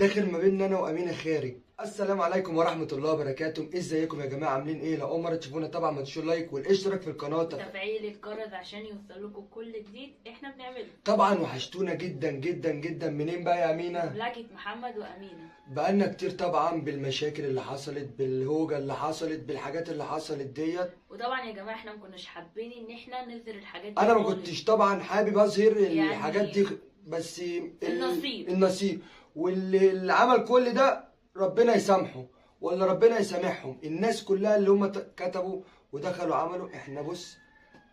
داخل ما بيننا انا وامينه خارج. السلام عليكم ورحمه الله وبركاته. ازيكم يا جماعه؟ عاملين ايه؟ لو اول مره تشوفونا طبعا ما تنسوش اللايك والاشتراك في القناه وتفعيل الجرس عشان يوصلكم كل جديد احنا بنعمله. طبعا وحشتونا جدا جدا جدا. منين بقى يا امينه؟ مملكة محمد وامينه. بقالنا كتير طبعا بالمشاكل اللي حصلت، بالهوجه اللي حصلت، بالحاجات اللي حصلت ديت. وطبعا يا جماعه احنا ما كناش حابين ان احنا نظهر الحاجات دي انا ما خالص. كنتش طبعا حابب اظهر يعني الحاجات دي، بس النصيب واللي عمل كل ده ربنا يسامحه ولا ربنا يسامحهم. الناس كلها اللي هم كتبوا ودخلوا عملوا، احنا بص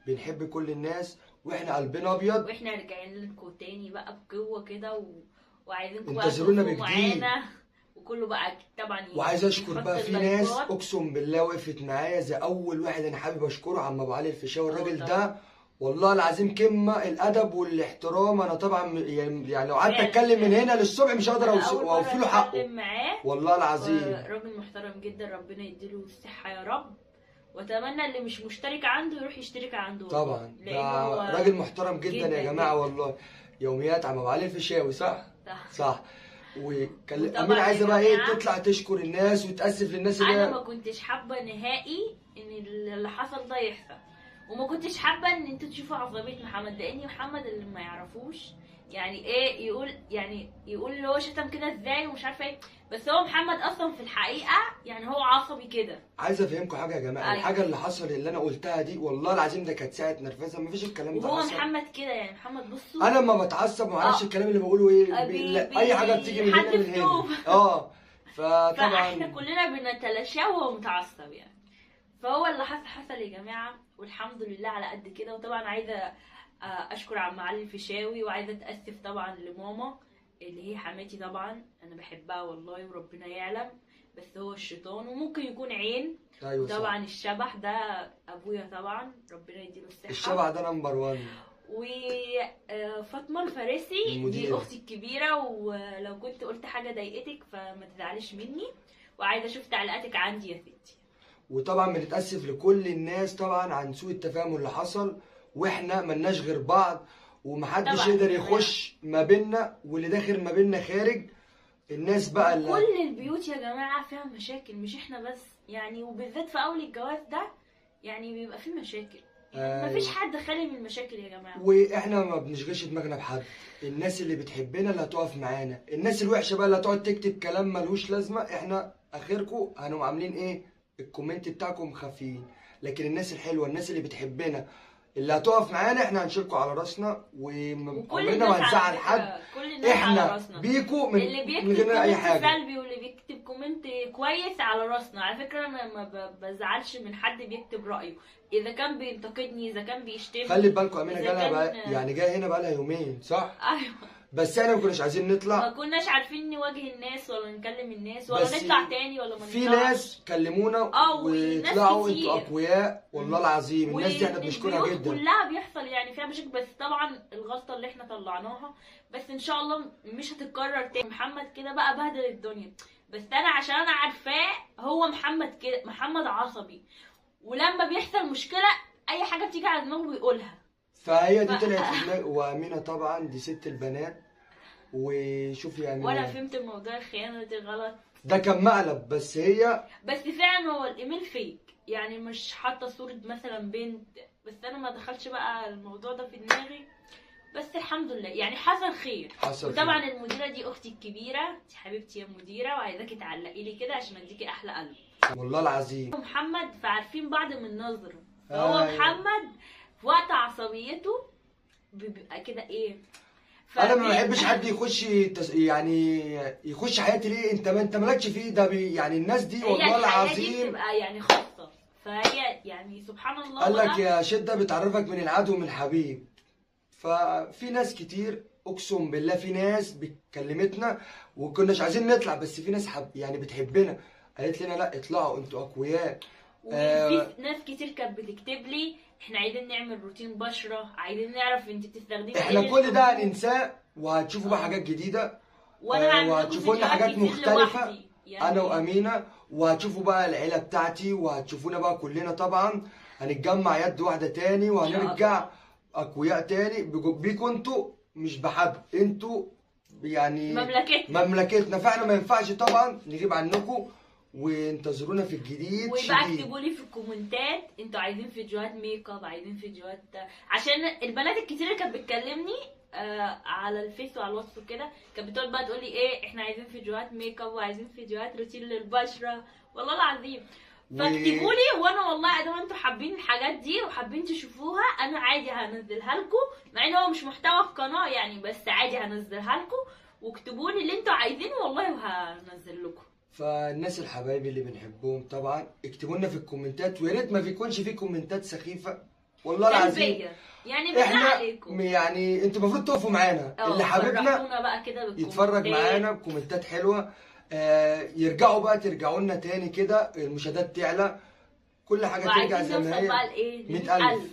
بنحب كل الناس واحنا قلبنا ابيض، واحنا راجعين لكم تاني بقى بقوه كده وعايزينكم بقى انتظرونا تقفوا بجديد. معانا وكله بقى طبعا. وعايز اشكر يحط بقى في اللايكات. ناس اقسم بالله وقفت معايا، زي اول واحد انا حابب اشكره عم ابو علي الفيشاوي. الراجل ده والله العظيم قمه الادب والاحترام. انا طبعا يعني لو قعدت اتكلم من هنا للصبح مش هقدر اوفي له حقه والله العظيم. راجل محترم جدا، ربنا يديله الصحه يا رب. واتمنى اللي مش مشترك عنده يروح يشترك عنده طبعا. ده راجل محترم جدا يا جماعه والله. يوميات عم ابو علي الفيشاوي صح؟ صح. امين عايزه بقى ايه؟ تطلع تشكر الناس وتاسف للناس اللي انا ما كنتش حابه نهائي ان اللي حصل ده يحصل، وما كنتش حابه ان انتوا تشوفوا عصبيه محمد، لان محمد اللي ما يعرفوش يعني ايه يقول اللي هو شتم كده ازاي ومش عارفه ايه، بس هو محمد اصلا في الحقيقه يعني هو عصبي كده. عايز افهمكم حاجه يا جماعه. أيوة. الحاجه اللي حصل اللي انا قلتها دي والله العظيم ده كانت ساعه نرفزه، مفيش الكلام ده. وهو محمد كده يعني محمد بصوا انا لما بتعصب ما اعرفش الكلام اللي بقوله ايه. اي حاجه بتيجي من هنا من هنا. فاحنا كلنا بنتلاشاه وهو متعصب يعني. فهو اللي حصل يا جماعه، والحمد لله على قد كده. وطبعا عايزه اشكر عم علي الفيشاوي، وعايزه اتاسف طبعا لماما اللي هي حماتي. طبعا انا بحبها والله وربنا يعلم، بس هو الشيطان وممكن يكون عين. ايوه طبعا الشبح ده ابويا طبعا ربنا يديله الصحه. الشبح ده نمبر 1. وفاطمه الفارسي دي اختي الكبيره، ولو كنت قلت حاجه ضايقتك فما تزعليش مني، وعايزه اشوف تعليقاتك عندي يا ستي. وطبعا بنتاسف لكل الناس طبعا عن سوء التفاهم اللي حصل، واحنا ملناش غير بعض ومحدش يقدر يخش ما بيننا، واللي داخل ما بيننا خارج. الناس بقى اللي كل البيوت يا جماعه فيها مشاكل، مش احنا بس يعني، وبالذات في اول الجواز ده يعني بيبقى فيه مشاكل. مفيش حد خالي من المشاكل يا جماعه، واحنا ما بنشغلش دماغنا بحد. الناس اللي بتحبنا اللي هتقف معانا، الناس الوحشه بقى اللي هتقعد تكتب كلام ملوش لازمه، احنا اخركم هنقوم عاملين ايه؟ الكومنت بتاعكم خفيين. لكن الناس الحلوه، الناس اللي بتحبنا اللي هتقف معانا، احنا هنشيلكم على راسنا وعمرنا ما هنزعل حد. احنا بيكو من غير اي حاجه. سلبي واللي بيكتب كومنت كويس على راسنا. على فكره انا ما بزعلش من حد بيكتب رايه، اذا كان بينتقدني، اذا كان بيشتمني. خلي بالكم امينه جالها بقى يعني جايه هنا بقى لها يومين صح؟ ايوه. بس احنا ما كناش عايزين نطلع، ما كناش عارفين نواجه الناس ولا نكلم الناس ولا نطلع تاني ولا ما نطلعش. في ناس كلمونا ويطلعوا انتوا اقوياء والله العظيم. الناس دي احنا بنشكرها جدا. كلها بيحصل يعني فيها مشاكل، بس طبعا الغلطه اللي احنا طلعناها بس ان شاء الله مش هتتكرر تاني. محمد كده بقى بهدل الدنيا، بس انا عشان انا عارفاه هو محمد كده، محمد عصبي، ولما بيحصل مشكله اي حاجه بتيجي على دماغه بيقولها. فهي دي طلعت في دماغي. وامينه طبعا دي ست البنات. وشوفي يا امينه، وانا فهمت الموضوع الخيانه دي غلط، ده كان مقلب. بس فعلا هو الايميل فيك يعني، مش حاطه صوره مثلا بنت. بس انا ما دخلش بقى الموضوع ده في دماغي، بس الحمد لله يعني حصل خير. وطبعا المديره دي اختي الكبيره، دي حبيبتي يا مديره، وعايزاكي تعلقي لي كده عشان اديكي احلى قلب والله العظيم. محمد فعارفين بعض من نظره، فهو محمد في وقت عصبيته بيبقى كده ايه. انا ما بحبش حد يخش يعني يخش حياتي. ليه؟ انت مالكش فيه ده يعني الناس دي والله العظيم بتبقى يعني خاصه. فهي يعني سبحان الله قال لك يا شده بتعرفك من العدو من الحبيب. ففي ناس كتير اقسم بالله، في ناس كلمتنا وكناش عايزين نطلع، بس في ناس يعني بتحبنا قالت لنا لا اطلعوا انتوا اقوياء. وفي ناس كتير كانت بتكتب لي احنا عايزين نعمل روتين بشره، عايزين نعرف انت بتستخدمي احنا كل ده هننساه وهتشوفوا بقى حاجات جديده، وهتشوفوا لنا حاجات مختلفه يعني انا وامينه. وهتشوفوا بقى العيله بتاعتي، وهتشوفونا بقى كلنا طبعا. هنتجمع يد واحده تاني وهنرجع اقوياء تاني بيكوا انتوا، مش بحب انتوا يعني مملكتنا. مملكتنا، فاحنا ما ينفعش طبعا نغيب عنكم، وانتظرونا في الجديد ويبقى شديد. اكتبوا لي في الكومنتات انتوا عايزين فيديوهات ميك اب، عايزين فيديوهات، عشان البنات الكتير اللي كانت بتكلمني على الفيس وعلى الواتس وكده كانت بتقعد بقى تقول لي ايه احنا عايزين فيديوهات ميك اب وعايزين فيديوهات روتين للبشره، والله العظيم. فاكتبوا لي، وانا والله ادام انتوا حابين الحاجات دي وحابين تشوفوها انا عادي هنزلها لكم، مع ان هو مش محتوى القناه يعني، بس عادي هنزلها لكم. واكتبوا لي اللي انتوا عايزينه والله وهنزل لكم. فالناس الحبايب اللي بنحبهم طبعا اكتبوا لنا في الكومنتات، ويا ريت ما بيكونش في كومنتات سخيفه والله العظيم. يعني بالله عليكم، يعني انتوا المفروض تقفوا معانا، اللي حاببنا بقى كده يتفرج معانا بكومنتات حلوه. يرجعوا بقى ترجعوا لنا تاني كده، المشاهدات تعلى، كل حاجه ترجع زي ما هي. بقى لايه؟ 100,000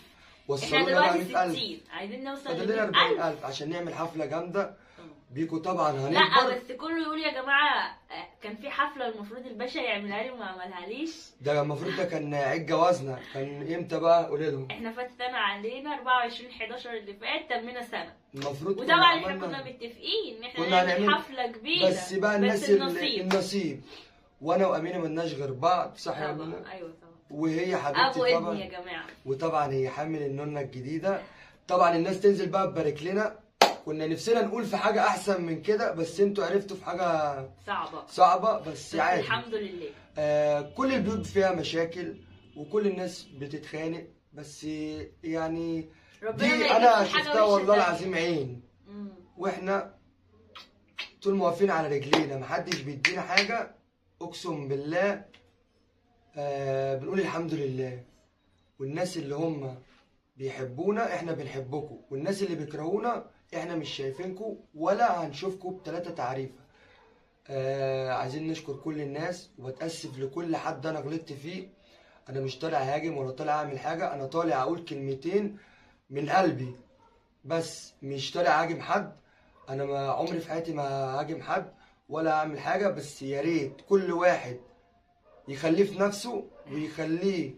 وصلوا لنا بقى 100,000. عايزين نوصل فاضل لنا 40,000 عشان نعمل حفله جامده بيكو طبعا هنكبر. لا بس كله يقول يا جماعه كان في حفله المفروض الباشا يعملها لي وما عملهاليش. ده المفروض ده كان عيد جوازنا، كان امتى بقى؟ قولي لهم. احنا فات سنه علينا 24/11 اللي فات تمينا سنه المفروض، وطبعا احنا كنا متفقين ان احنا نعمل حفله كبيره، بس بقى الناس النصيب وانا وامينه مالناش غير بعض، صح يا امينه؟ ايوه طبعا. وهي حبيبتي طبعا يا جماعه، وطبعا هي حامل النونه الجديده. طبعا الناس تنزل بقى تبارك لنا، كنا نفسنا نقول في حاجه احسن من كده، بس انتوا عرفتوا في حاجه صعبه بس عادي الحمد لله. كل البيوت فيها مشاكل وكل الناس بتتخانق، بس يعني دي انا شفتها والله العظيم عين. واحنا طول ما واقفين على رجلينا محدش بيدينا حاجه، اقسم بالله بنقول الحمد لله. والناس اللي هم بيحبونا احنا بنحبكم، والناس اللي بيكرهونا احنا مش شايفينكم ولا هنشوفكم بتلاتة تعريفه. عايزين نشكر كل الناس، وبتأسف لكل حد انا غلطت فيه. انا مش طالع هاجم ولا طالع اعمل حاجه، انا طالع اقول كلمتين من قلبي بس، مش طالع هاجم حد. انا ما عمري في حياتي ما هاجم حد ولا اعمل حاجه، بس يا ريت كل واحد يخليه في نفسه ويخليه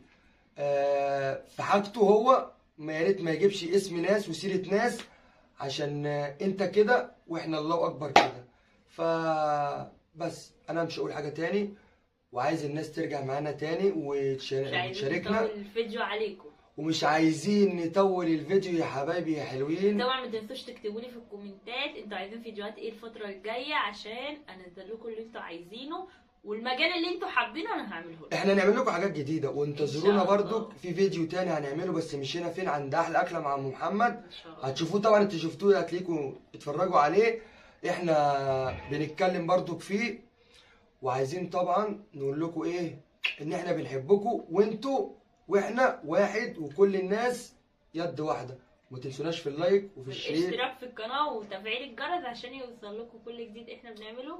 في حاجته هو، ما يا ريت ما يجيبش اسم ناس وسيره ناس، عشان انت كده واحنا الله اكبر كده. فبس انا مش هقول حاجه تاني، وعايز الناس ترجع معانا تاني وتشاركنا. مش عايزين نطول الفيديو عليكم، ومش عايزين نطول الفيديو يا حبايبي يا حلوين. طبعا ما تنسوش تكتبوا لي في الكومنتات انتوا عايزين فيديوهات ايه الفتره الجايه عشان انزل لكم اللي انتوا عايزينه، والمجال اللي انتوا حابينه انا هعمله لكم. احنا هنعمل لكم حاجات جديده، وانتظرونا برضو في فيديو تاني هنعمله، بس مش هنا، فين؟ عند احلى اكله مع ام محمد. هتشوفوه طبعا، انتوا شفتوه هتلاقوا اتفرجوا عليه. احنا بنتكلم برضو فيه، وعايزين طبعا نقول لكم ايه، ان احنا بنحبكم وانتوا واحنا واحد، وكل الناس يد واحده. ما تنسوناش في اللايك وفي الشير، الاشتراك في القناه وتفعيل الجرس عشان يوصل لكم كل جديد احنا بنعمله.